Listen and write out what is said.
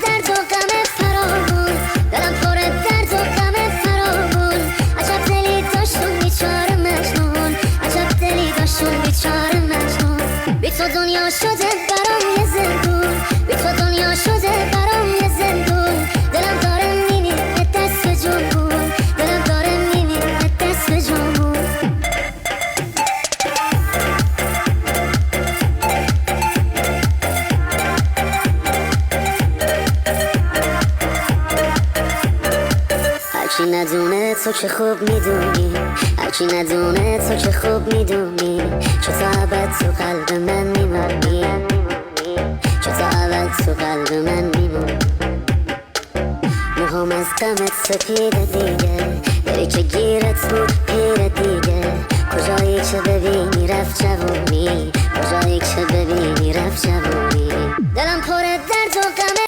درد و غم فراوون، دلم پر درد و غم فراوون. عجب دلی داشتون بیچاره مجنون، عجب دلی داشتون بیچاره مجنون. بی تو دنیا شده برام یه زندون، بی تو دنیا شده برام یه زندون. دلم داره میمیره دست جنبون، دلم داره میمیره دست جنبون. هرچی ندونه تو که خوب میدونی، هرچی ندونه تو که خوب میدونی. چو تا ابد تو قلب من میمونی، چو تا ابد تو قلب من میمونی. موهام از غمت سپیده دیگه، بری که گیرت بود پیر دیگه. کجایی که ببینی رفت جوونی، کجایی که ببینی رفت جوونی. دلم پر درد و غم